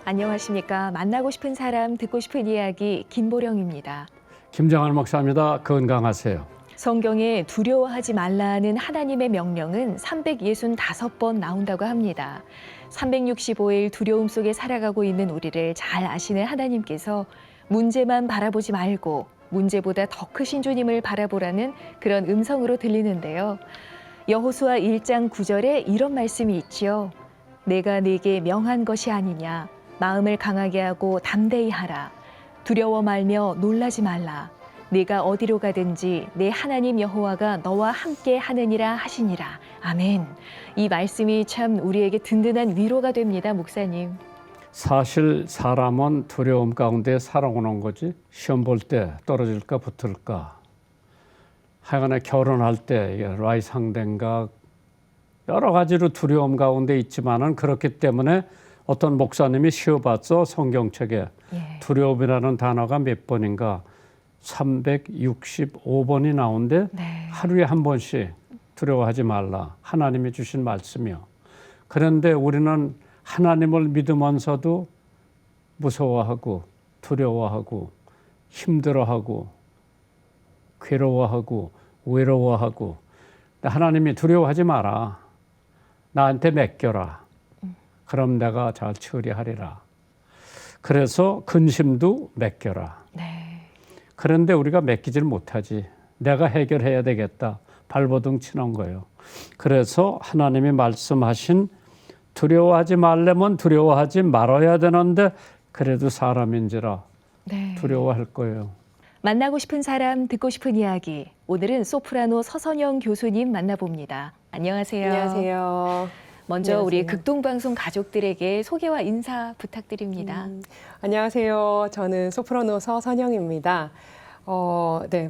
안녕하십니까. 만나고 싶은 사람, 듣고 싶은 이야기 김보령입니다. 김정한 목사입니다. 건강하세요. 성경에 두려워하지 말라는 하나님의 명령은 365번 나온다고 합니다. 365일 두려움 속에 살아가고 있는 우리를 잘 아시는 하나님께서 문제만 바라보지 말고 문제보다 더 크신 주님을 바라보라는 그런 음성으로 들리는데요. 여호수아 1장 9절에 이런 말씀이 있지요. 내가 네게 명한 것이 아니냐. 마음을 강하게 하고 담대히 하라. 두려워 말며 놀라지 말라. 네가 어디로 가든지 내 하나님 여호와가 너와 함께 하느니라 하시니라. 아멘. 이 말씀이 참 우리에게 든든한 위로가 됩니다, 목사님. 사실 사람은 두려움 가운데 살아오는 거지. 시험 볼 때 떨어질까 붙을까. 하여간에 결혼할 때 라이 상대인가 여러 가지로 두려움 가운데 있지만은 그렇기 때문에 어떤 목사님이 쉬어봤어 성경책에 두려움이라는 단어가 몇 번인가 365번이 나오는데 하루에 한 번씩 두려워하지 말라. 하나님이 주신 말씀이요. 그런데 우리는 하나님을 믿으면서도 무서워하고 두려워하고 힘들어하고 괴로워하고 외로워하고 하나님이 두려워하지 마라. 나한테 맡겨라. 그럼 내가 잘 처리하리라. 그래서 근심도 맡겨라. 그런데 우리가 맡기질 못하지. 내가 해결해야 되겠다. 발버둥 치는 거예요. 그래서 하나님이 말씀하신 두려워하지 말려면 두려워하지 말아야 되는데 그래도 사람인지라 두려워할 거예요. 만나고 싶은 사람, 듣고 싶은 이야기. 오늘은 소프라노 서선영 교수님 만나봅니다. 안녕하세요. 안녕하세요. 먼저 안녕하세요. 우리 극동방송 가족들에게 소개와 인사 부탁드립니다. 안녕하세요. 저는 소프라노 서선영입니다.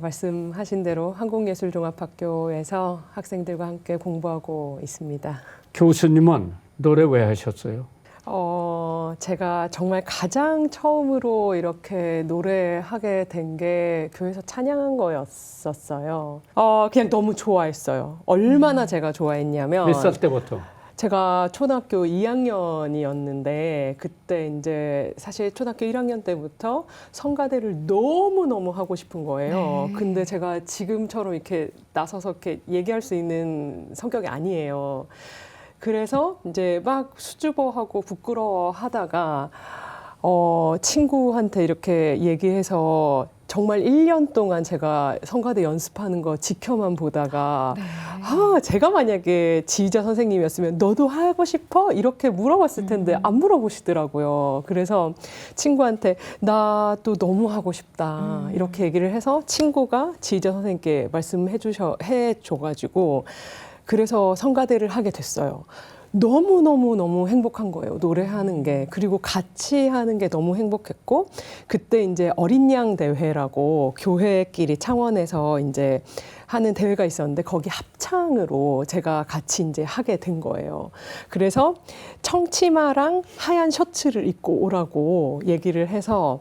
말씀하신 대로 한국예술종합학교에서 학생들과 함께 공부하고 있습니다. 교수님은 노래 왜 하셨어요? 제가 정말 가장 처음으로 이렇게 노래하게 된 게 교회에서 찬양한 거였었어요. 그냥 너무 좋아했어요. 얼마나 제가 좋아했냐면 몇 살 때부터? 제가 초등학교 2학년이었는데 그때 이제 사실 초등학교 1학년 때부터 성가대를 너무너무 하고 싶은 거예요. 근데 제가 지금처럼 이렇게 나서서 이렇게 얘기할 수 있는 성격이 아니에요. 그래서 이제 막 수줍어하고 부끄러워 하다가 친구한테 이렇게 얘기해서 정말 1년 동안 제가 성가대 연습하는 거 지켜만 보다가 제가 만약에 지휘자 선생님이었으면 너도 하고 싶어? 이렇게 물어봤을 텐데 안 물어보시더라고요. 그래서 친구한테 나도 너무 하고 싶다 이렇게 얘기를 해서 친구가 지휘자 선생님께 해줘가지고 그래서 성가대를 하게 됐어요. 너무 행복한 거예요. 노래하는 게. 그리고 같이 하는 게 너무 행복했고, 그때 이제 어린 양 대회라고 교회끼리 창원에서 이제 하는 대회가 있었는데, 거기 합창으로 제가 같이 이제 하게 된 거예요. 그래서 청치마랑 하얀 셔츠를 입고 오라고 얘기를 해서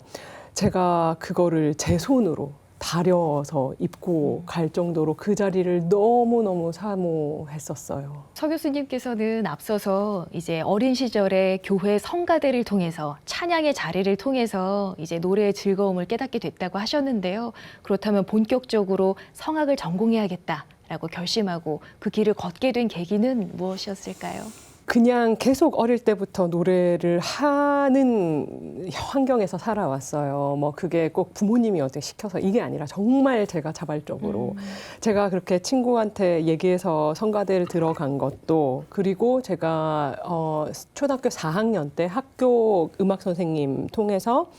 제가 그거를 제 손으로 다려서 입고 갈 정도로 그 자리를 너무너무 사모했었어요. 서 교수님께서는 앞서서 이제 어린 시절에 교회 성가대를 통해서 찬양의 자리를 통해서 이제 노래의 즐거움을 깨닫게 됐다고 하셨는데요. 그렇다면 본격적으로 성악을 전공해야겠다라고 결심하고 그 길을 걷게 된 계기는 무엇이었을까요? 그냥 계속 어릴 때부터 노래를 하는 환경에서 살아왔어요. 뭐 그게 꼭 부모님이 어떻게 시켜서 이게 아니라 정말 제가 자발적으로 제가 그렇게 친구한테 얘기해서 성가대를 들어간 것도 그리고 제가 초등학교 4학년 때 학교 음악 선생님 통해서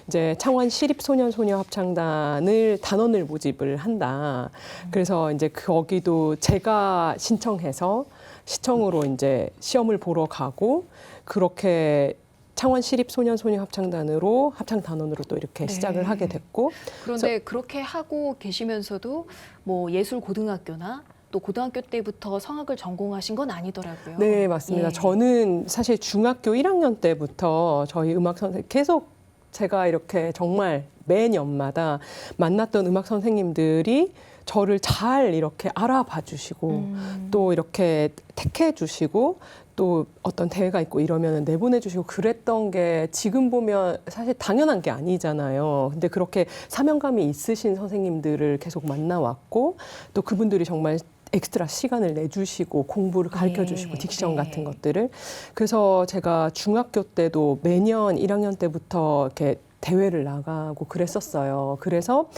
이제 창원 시립소년소녀 합창단을 단원을 모집을 한다. 그래서 이제 거기도 제가 신청해서 시청으로 이제 시험을 보러 가고 그렇게 창원 시립 소년 소녀 합창단으로 합창단원으로 또 이렇게 시작을 하게 됐고 그런데 그렇게 하고 계시면서도 뭐 예술 고등학교나 또 고등학교 때부터 성악을 전공하신 건 아니더라고요. 네, 맞습니다. 저는 사실 중학교 1학년 때부터 저희 음악 선생님 계속 제가 이렇게 정말 매년마다 만났던 음악 선생님들이 저를 잘 이렇게 알아봐 주시고 또 이렇게 택해 주시고 또 어떤 대회가 있고 이러면 내보내주시고 그랬던 게 지금 보면 사실 당연한 게 아니잖아요. 근데 그렇게 사명감이 있으신 선생님들을 계속 만나왔고 또 그분들이 정말 엑스트라 시간을 내주시고 공부를 가르쳐 주시고 딕션 같은 것들을. 그래서 제가 중학교 때도 매년 1학년 때부터 이렇게 대회를 나가고 그랬었어요. 그래서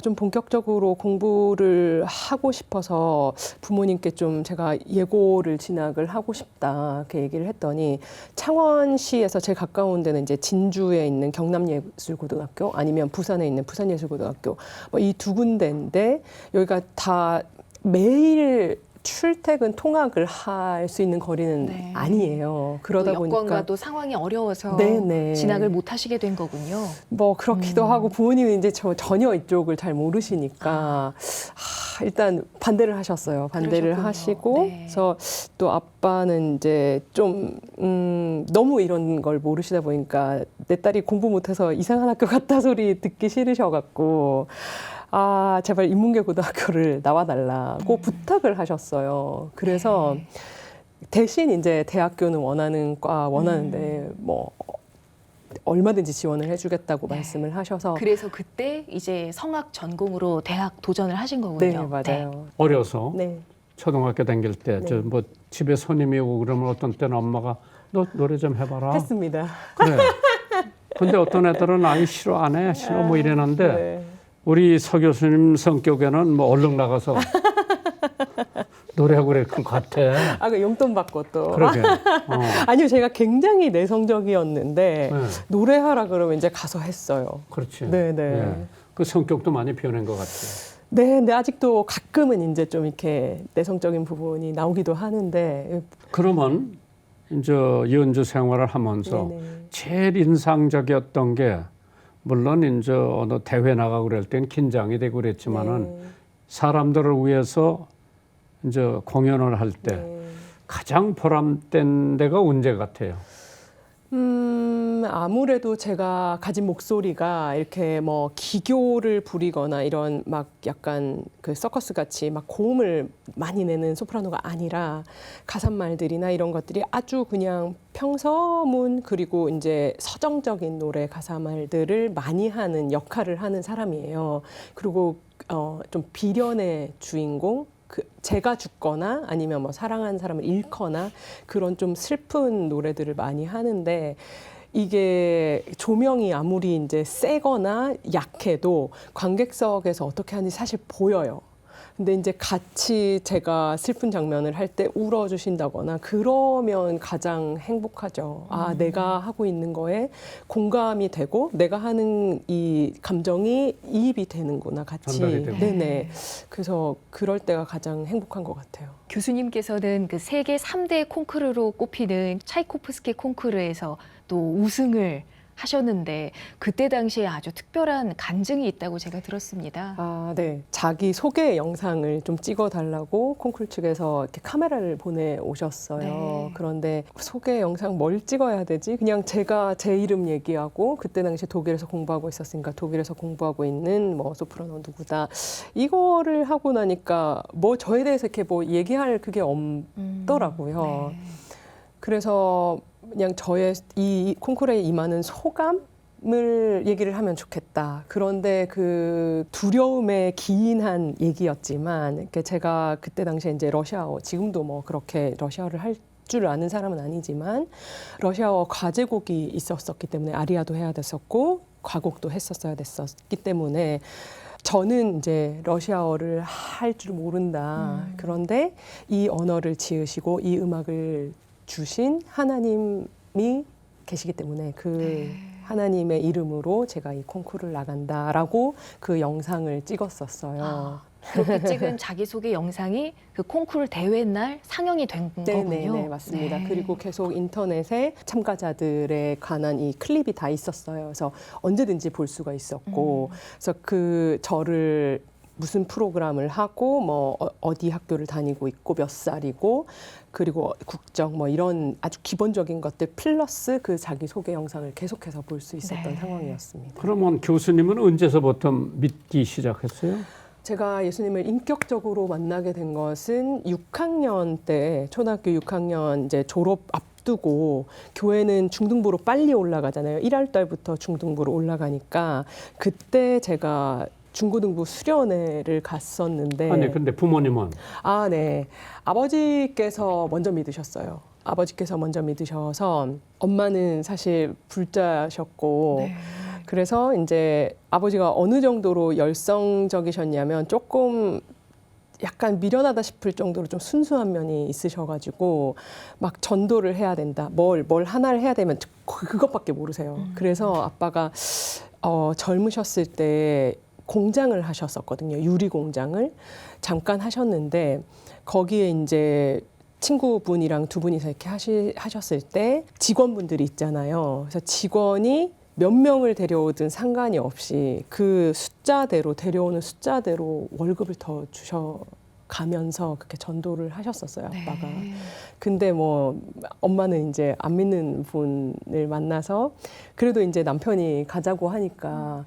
좀 본격적으로 공부를 하고 싶어서 부모님께 좀 제가 예고를 진학을 하고 싶다 이렇게 얘기를 했더니 창원시에서 제일 가까운 데는 이제 진주에 있는 경남예술고등학교 아니면 부산에 있는 부산예술고등학교 뭐 이 두 군데인데 여기가 다 매일 출퇴근 통학을 할 수 있는 거리는 네. 아니에요. 그러다 보니까 여건과 또 상황이 어려워서 네네. 진학을 못 하시게 된 거군요. 뭐 그렇기도 하고 부모님이 이제 전혀 이쪽을 잘 모르시니까 일단 반대를 하셨어요. 반대를 그러셨군요. 하시고 네. 그래서 또 아빠는 이제 좀 너무 이런 걸 모르시다 보니까 내 딸이 공부 못해서 이상한 학교 갔다 소리 듣기 싫으셔갖고 제발 인문계 고등학교를 나와달라고 부탁을 하셨어요. 그래서 대신 이제 대학교는 원하는 과 원하는데 뭐 얼마든지 지원을 해주겠다고 말씀을 하셔서 그래서 그때 이제 성악 전공으로 대학 도전을 하신 네, 거군요. 맞아요. 어려서 네. 초등학교 다닐 때 저 네. 뭐 집에 손님이 오고 그러면 어떤 때는 엄마가 너 노래 좀 해봐라. 했습니다. 그래. 근데 어떤 애들은 아니 싫어 안 해 싫어 뭐 이래는데 네. 우리 서 교수님 성격에는 뭐 얼른 나가서 노래하고 그럴 것 같아. 그 용돈 받고 또. 그러게. 아니요, 제가 굉장히 내성적이었는데 네. 노래하라 그러면 이제 가서 했어요. 그렇지. 네네. 예. 그 성격도 많이 변한 것 같아요. 네, 근데 아직도 가끔은 이제 좀 이렇게 내성적인 부분이 나오기도 하는데. 그러면 이제 연주 생활을 하면서 네네. 제일 인상적이었던 게 물론 이제 어느 대회 나가고 그럴 땐 긴장이 되고 그랬지만은 네. 사람들을 위해서 이제 공연을 할 때 네. 가장 보람된 데가 언제 같아요? 아무래도 제가 가진 목소리가 이렇게 뭐 기교를 부리거나 이런 막 약간 그 서커스 같이 막 고음을 많이 내는 소프라노가 아니라 가사말들이나 이런 것들이 아주 그냥 평서문 그리고 이제 서정적인 노래 가사말들을 많이 하는 역할을 하는 사람이에요. 그리고 좀 비련의 주인공 제가 죽거나 아니면 뭐 사랑하는 사람을 잃거나 그런 좀 슬픈 노래들을 많이 하는데 이게 조명이 아무리 이제 세거나 약해도 관객석에서 어떻게 하는지 사실 보여요. 근데 이제 같이 제가 슬픈 장면을 할 때 울어주신다거나 그러면 가장 행복하죠. 내가 하고 있는 거에 공감이 되고 내가 하는 이 감정이 이입이 되는구나 같이. 전달이 되고. 네네. 그래서 그럴 때가 가장 행복한 것 같아요. 교수님께서는 그 세계 3대 콩쿠르로 꼽히는 차이코프스키 콩쿠르에서 또 우승을 하셨는데 그때 당시에 아주 특별한 간증이 있다고 제가 들었습니다. 네. 자기 소개 영상을 좀 찍어달라고 콩쿠르 측에서 이렇게 카메라를 보내오셨어요. 네. 그런데 소개 영상 뭘 찍어야 되지? 그냥 제가 제 이름 얘기하고 그때 당시 독일에서 공부하고 있었으니까 독일에서 공부하고 있는 뭐 소프라노 누구다. 이거를 하고 나니까 뭐 저에 대해서 이렇게 뭐 얘기할 그게 없더라고요. 네. 그래서 그냥 저의 이 콩쿠르에 임하는 소감을 얘기를 하면 좋겠다. 그런데 그 두려움에 기인한 얘기였지만, 이렇게 제가 그때 당시에 이제 러시아어, 지금도 뭐 그렇게 러시아어를 할 줄 아는 사람은 아니지만, 러시아어 과제곡이 있었기 때문에 아리아도 해야 됐었고, 과곡도 했었어야 됐었기 때문에, 저는 이제 러시아어를 할 줄 모른다. 그런데 이 언어를 지으시고 이 음악을 주신 하나님이 계시기 때문에 그 하나님의 이름으로 제가 이 콩쿠르를 나간다라고 그 영상을 찍었었어요. 그렇게 찍은 자기소개 영상이 그 콩쿠르 대회 날 상영이 된 거군요. 네, 맞습니다. 네. 그리고 계속 인터넷에 참가자들에 관한 이 클립이 다 있었어요. 그래서 언제든지 볼 수가 있었고, 그래서 그 저를 무슨 프로그램을 하고 뭐 어디 학교를 다니고 있고 몇 살이고 그리고 국적 뭐 이런 아주 기본적인 것들 플러스 그 자기 소개 영상을 계속해서 볼 수 있었던 네. 상황이었습니다. 그러면 교수님은 언제서부터 믿기 시작했어요? 제가 예수님을 인격적으로 만나게 된 것은 6학년 때, 초등학교 6학년 이제 졸업 앞두고 교회는 중등부로 빨리 올라가잖아요. 1월 달부터 중등부로 올라가니까 그때 제가 중고등부 수련회를 갔었는데 아니 근데 부모님은 아, 네. 아버지께서 먼저 믿으셨어요. 아버지께서 먼저 믿으셔서 엄마는 사실 불자셨고 네. 그래서 이제 아버지가 어느 정도로 열성적이셨냐면 조금 약간 미련하다 싶을 정도로 좀 순수한 면이 있으셔가지고 막 전도를 해야 된다. 뭘 하나를 해야 되면 그것밖에 모르세요. 그래서 아빠가 젊으셨을 때 공장을 하셨었거든요. 유리 공장을 잠깐 하셨는데 거기에 이제 친구분이랑 두 분이서 이렇게 하셨을 때 직원분들이 있잖아요. 그래서 직원이 몇 명을 데려오든 상관이 없이 그 숫자대로 데려오는 숫자대로 월급을 더 주셔가면서 그렇게 전도를 하셨었어요, 아빠가. 네. 근데 뭐 엄마는 이제 안 믿는 분을 만나서 그래도 이제 남편이 가자고 하니까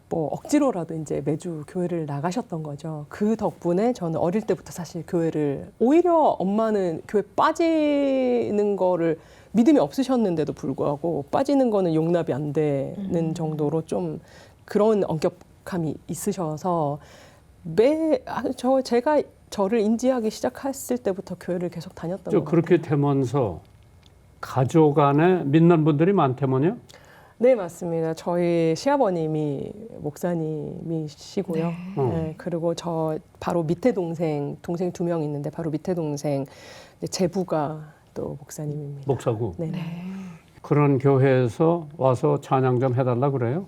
뭐 억지로라도 이제 매주 교회를 나가셨던 거죠. 그 덕분에 저는 어릴 때부터 사실 교회를 오히려 엄마는 교회 빠지는 거를 믿음이 없으셨는데도 불구하고 빠지는 거는 용납이 안 되는 정도로 좀 그런 엄격함이 있으셔서 제가 저를 인지하기 시작했을 때부터 교회를 계속 다녔던 것 같아요. 그렇게 되면서 가족 안에 믿는 분들이 많다면요? 네, 맞습니다. 저희 시아버님이 목사님이시고요. 네. 네, 그리고 저 바로 밑에 동생 2명 있는데 바로 밑에 동생 제부가 또 목사님입니다. 목사고. 네. 네. 그런 교회에서 와서 찬양 좀 해달라 그래요?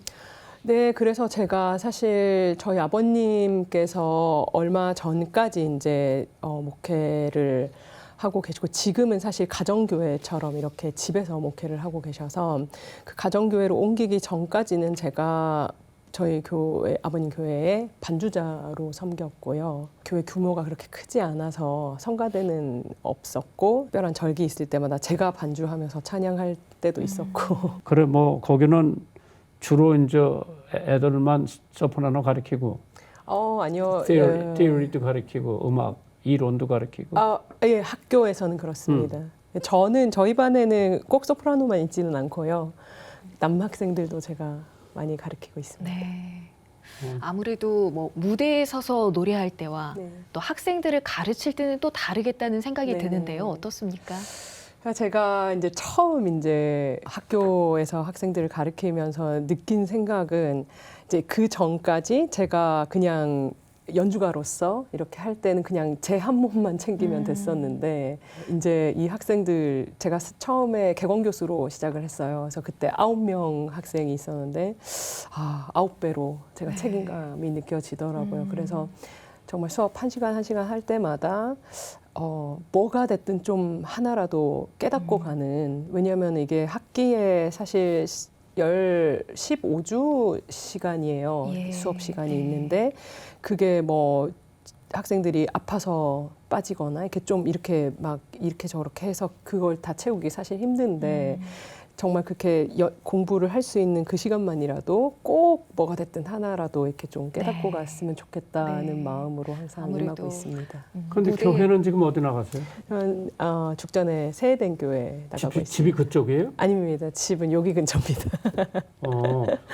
네, 그래서 제가 사실 저희 아버님께서 얼마 전까지 이제 목회를 하고 계시고 지금은 사실 가정교회처럼 이렇게 집에서 목회를 하고 계셔서 그 가정교회로 옮기기 전까지는 제가 저희 교회, 아버님 교회에 반주자로 섬겼고요. 교회 규모가 그렇게 크지 않아서 성가대는 없었고 특별한 절기 있을 때마다 제가 반주하면서 찬양할 때도 있었고. 그래 뭐 거기는 주로 이제 애들만 소프라노 가르치고 아니요. 티어리도 가르치고 음악 이론도 가르치고. 예, 학교에서는 그렇습니다. 저희 반에는 꼭 소프라노만 있지는 않고요. 남학생들도 제가 많이 가르치고 있습니다. 네. 아무래도 뭐 무대에 서서 노래할 때와 네. 또 학생들을 가르칠 때는 또 다르겠다는 생각이 네. 드는데요. 어떻습니까? 제가 이제 처음 이제 학교에서 학생들을 가르치면서 느낀 생각은 이제 그 전까지 제가 그냥 연주가로서 이렇게 할 때는 그냥 제 한 몸만 챙기면 됐었는데 이제 이 학생들 제가 처음에 객원 교수로 시작을 했어요. 그래서 그때 9명 학생이 있었는데 9배로 제가 책임감이 느껴지더라고요. 그래서 정말 수업 1시간 1시간 할 때마다 뭐가 됐든 좀 하나라도 깨닫고 가는, 왜냐하면 이게 학기에 사실 15주 시간이에요. 예. 수업 시간이 네. 있는데 그게 뭐 학생들이 아파서 빠지거나 이렇게 좀 이렇게 막 이렇게 저렇게 해서 그걸 다 채우기 사실 힘든데 정말 그렇게 공부를 할 수 있는 그 시간만이라도 꼭 뭐가 됐든 하나라도 이렇게 좀 깨닫고 네. 갔으면 좋겠다는 네. 마음으로 항상 아무래도 임하고 있습니다. 근데 무대에- 교회는 지금 어디 나가세요? 저는 죽전에 세해된 교회 나가고 있습니다. 집이 그쪽이에요? 아닙니다. 집은 여기 근처입니다.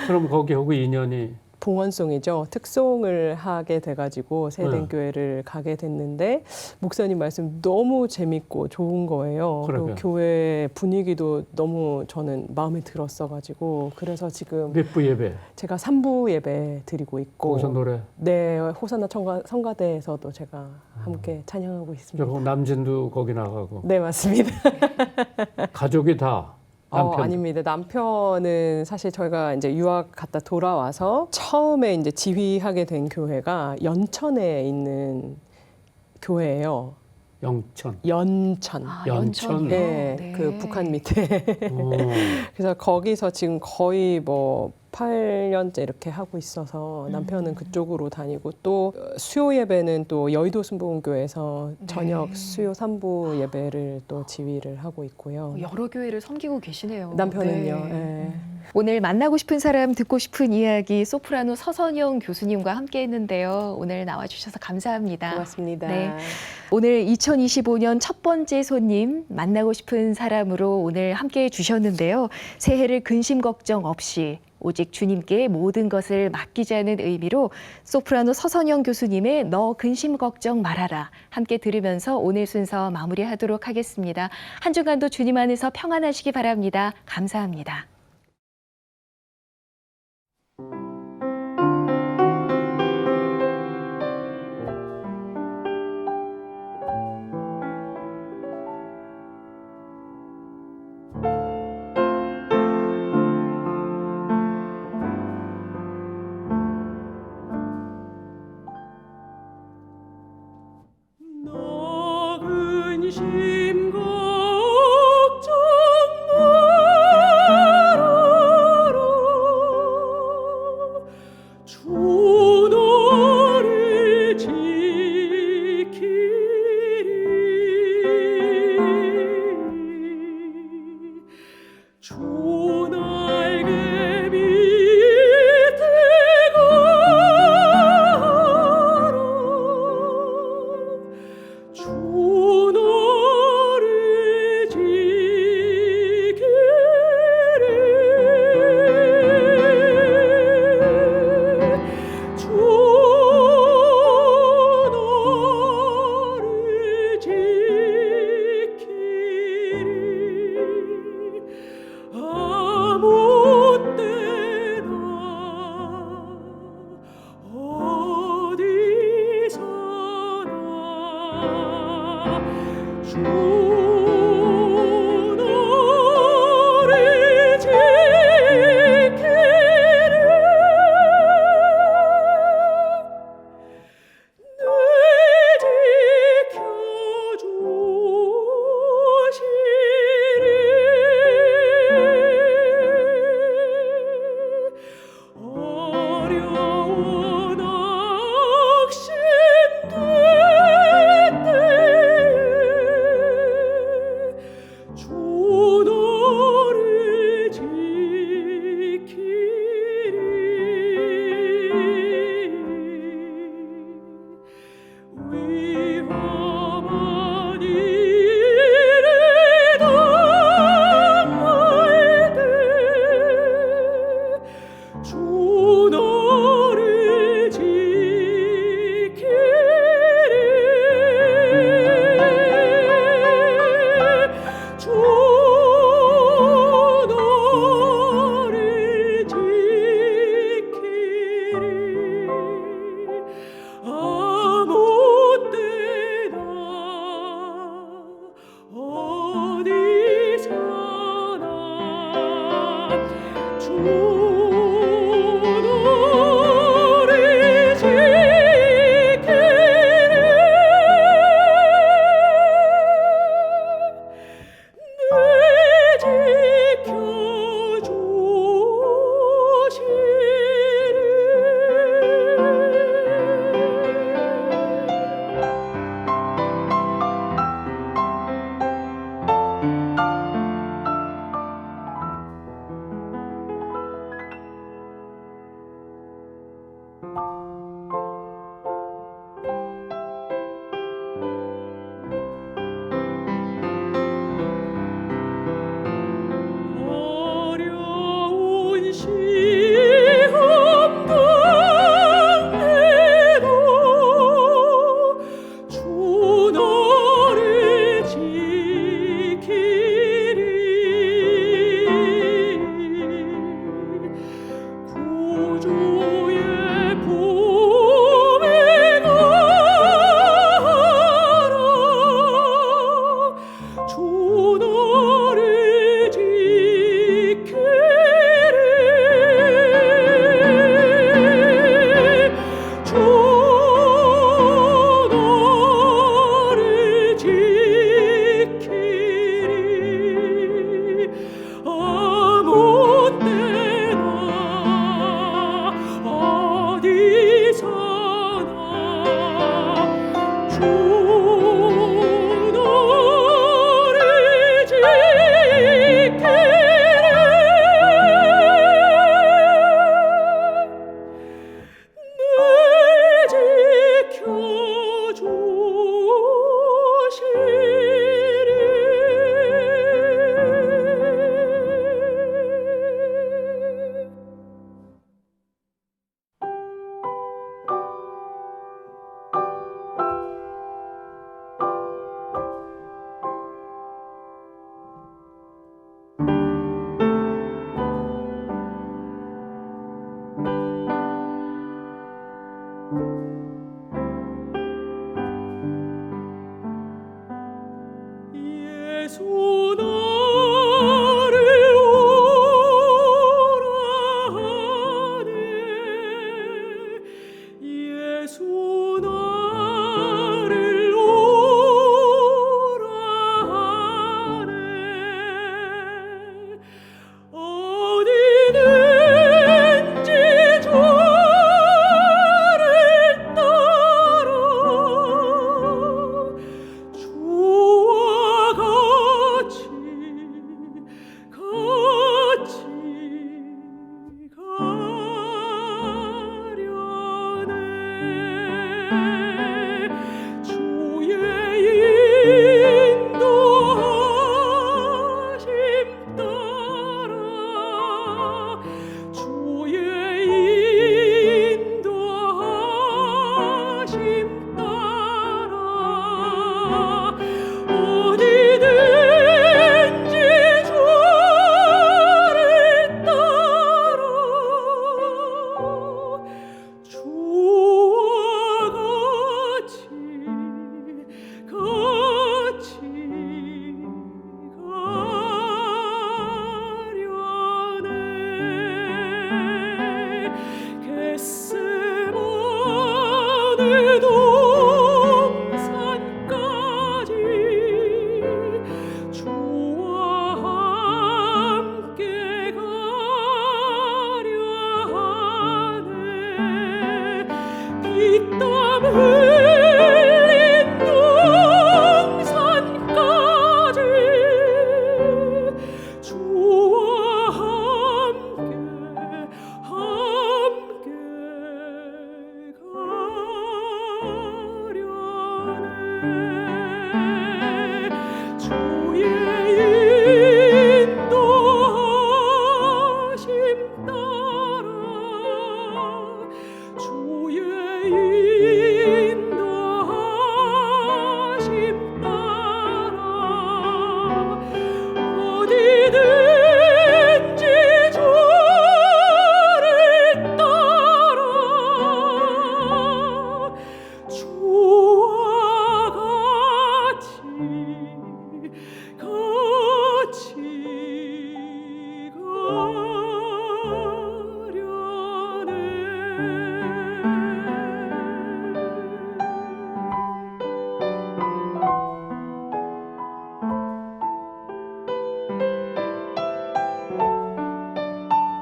그럼 거기하고 인연이 봉헌송이죠. 특송을 하게 돼가지고 세해된 교회를 가게 됐는데 목사님 말씀 너무 재밌고 좋은 거예요. 그리고 그러게요. 교회 분위기도 너무 저는 마음에 들었어가지고 그래서 지금 몇 부 예배? 제가 3부 예배 드리고 있고 거기서 노래. 네, 호산나 성가대에서도 제가 함께 찬양하고 있습니다. 저 남진도 거기 나가고. 네, 맞습니다. 가족이 다 남편. 아닙니다. 남편은 사실 저희가 이제 유학 갔다 돌아와서 처음에 이제 지휘하게 된 교회가 연천에 있는 교회예요. 영천. 연천. 연천. 네, 그 북한 밑에. 어. 그래서 거기서 지금 거의 뭐 8년째 이렇게 하고 있어서 남편은 그쪽으로 다니고 또 수요 예배는 또 여의도 순복음교회에서 저녁 수요 3부 예배를 또 지휘를 하고 있고요. 여러 교회를 섬기고 계시네요. 남편은요. 네. 예. 오늘 만나고 싶은 사람, 듣고 싶은 이야기 소프라노 서선영 교수님과 함께 했는데요. 오늘 나와주셔서 감사합니다. 고맙습니다. 네. 오늘 2025년 첫 번째 손님 만나고 싶은 사람으로 오늘 함께 해주셨는데요. 새해를 근심 걱정 없이 오직 주님께 모든 것을 맡기자는 의미로 소프라노 서선영 교수님의 너 근심 걱정 말아라 함께 들으면서 오늘 순서 마무리하도록 하겠습니다. 한 주간도 주님 안에서 평안하시기 바랍니다. 감사합니다. 너 근심 걱정 말아라 주 너를 지키리 주 날개 밑에 가라 주 너를 지키리 주 너를 지키리 아무 때나 어디서나 주 너를 지키리 늘 지켜주시리 어려운 억심될 때에 주 너를 지키리 위험한 일에 당할 때 주 너를 지키리 주 너를 지키리 아무 때나 어디서나 주 너를 지키리 늘 지켜주시리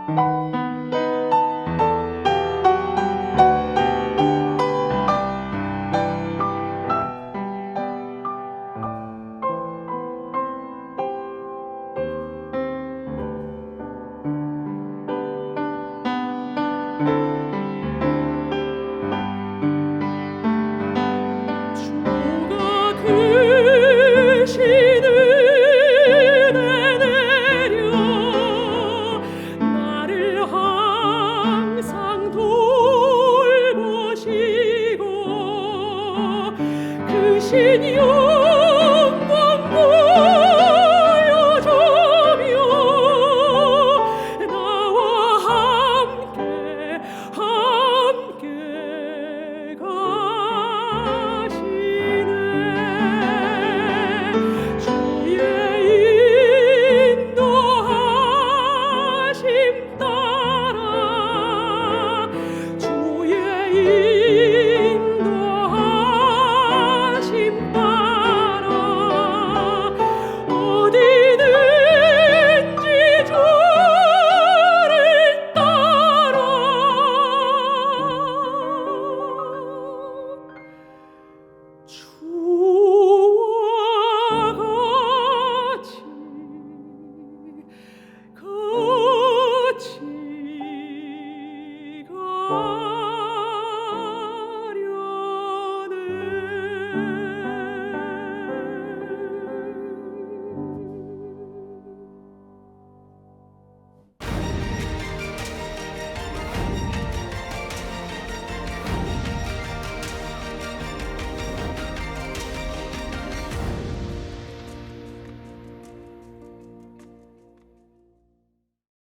주